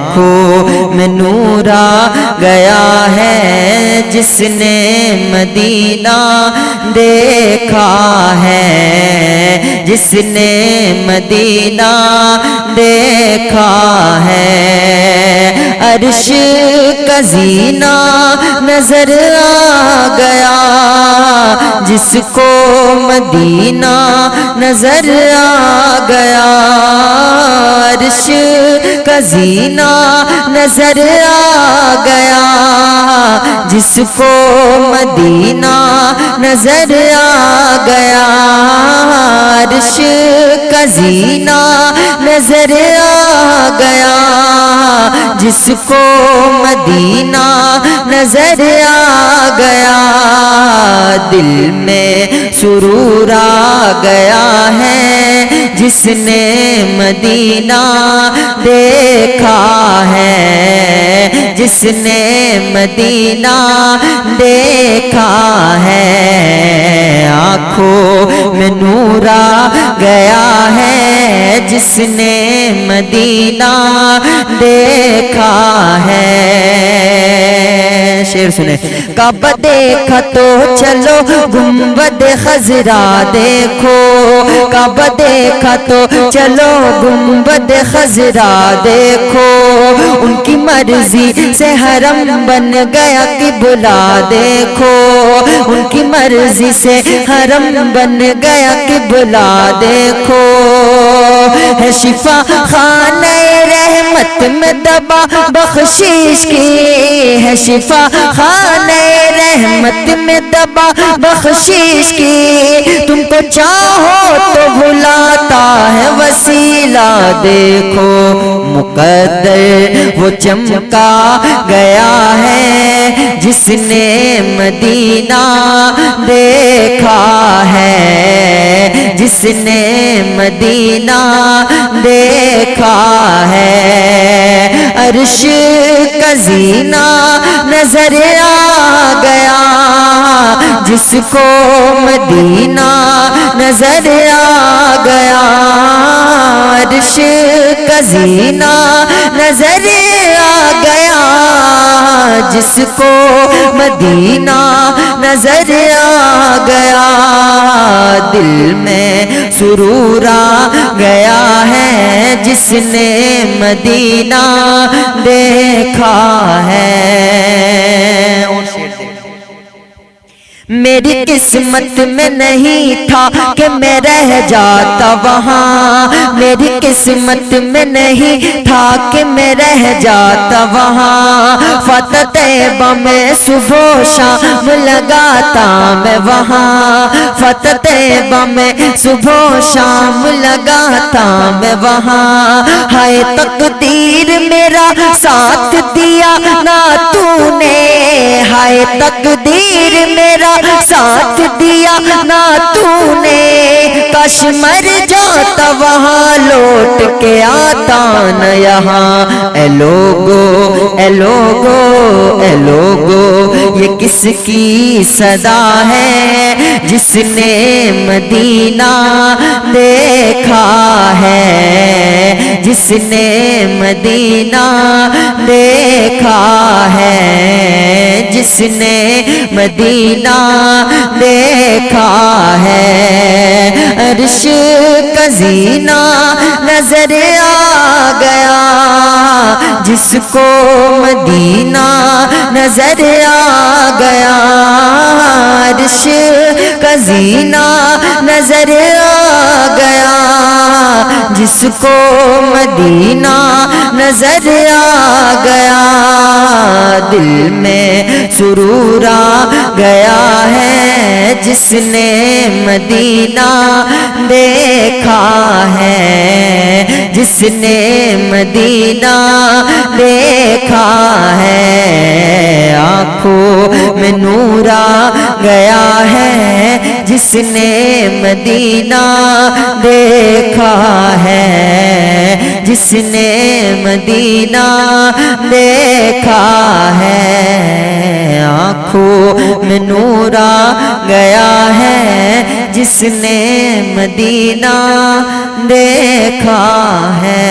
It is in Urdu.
آنکھوں میں نور آ گیا ہے جس نے مدینہ دیکھا ہے، جس نے مدینہ دیکھا ہے۔ عرش کا زینہ نظر آ گیا جس کو مدینہ نظر آ گیا، عرش کا زینہ نظر آ گیا جس کو مدینہ نظر آ گیا، عرش کا زینہ نظر آ گیا جس کو مدینہ نظر آ گیا، دل میں سرور آ گیا ہے جس نے مدینہ دیکھا ہے، جس نے مدینہ دیکھا ہے۔ آنکھوں میں نور آ گیا ہے جس نے مدینہ دیکھا ہے۔ شعر سنیں۔ کعبہ دیکھا تو چلو گنبد خضرا دیکھو، کعبہ دیکھا تو چلو گنبد خضرا دیکھو، ان کی مرضی سے حرم بن گیا قبلہ دیکھو، ان کی مرضی سے حرم بن گیا قبلہ دیکھو، ہے شفا خانہ رحمت میں دبا بخشش کی، ہے شفا خانہ رحمت میں دبا بخشش کی، تم کو چاہو تو بھلاتا ہے وسیلہ دیکھو، مقدر وہ چمکا گیا ہے جس نے مدینہ دیکھا ہے، جس نے مدینہ دیکھا ہے، عرش کا زینہ نظر آ گیا جس کو مدینہ نظر آ گیا، عرش کا زینہ نظر آ گیا جس کو مدینہ نظر آ گیا، دل میں سرور آ گیا ہے جس نے مدینہ دیکھا ہے۔ میری قسمت میں نہیں تھا کہ میں رہ جاتا وہاں، میری قسمت میں نہیں تھا کہ میں رہ جاتا وہاں، فتح طیبہ میں صبح و شام لگاتا میں وہاں، فتح طیبہ میں صبح و شام لگاتا میں وہاں، ہائے تقدیر میرا ساتھ دیا نہ تو نے، ہائے تقدیر میرا ساتھ دیا نہ تو نے، کاش مر جاتا وہاں لوٹ کے آتا نہ یہاں، اے لوگو اے لوگو اے لوگو یہ کس کی صدا ہے جس نے مدینہ دیکھا ہے، جس نے مدینہ دیکھا ہے، جس نے مدینہ دیکھا ہے، عرش کا زینہ نظر آ گیا جس کو مدینہ نظر آ گیا، عرش کا زینہ نظر آ گیا جس کو مدینہ نظر آ گیا، دل میں سرور آ گیا ہے جس نے مدینہ دیکھا ہے، جس نے مدینہ دیکھا ہے، آنکھوں میں نور آ گیا ہے جس نے مدینہ دیکھا ہے، جس نے مدینہ دیکھا ہے، آنکھوں میں نور آ گیا ہے جس نے مدینہ دیکھا ہے۔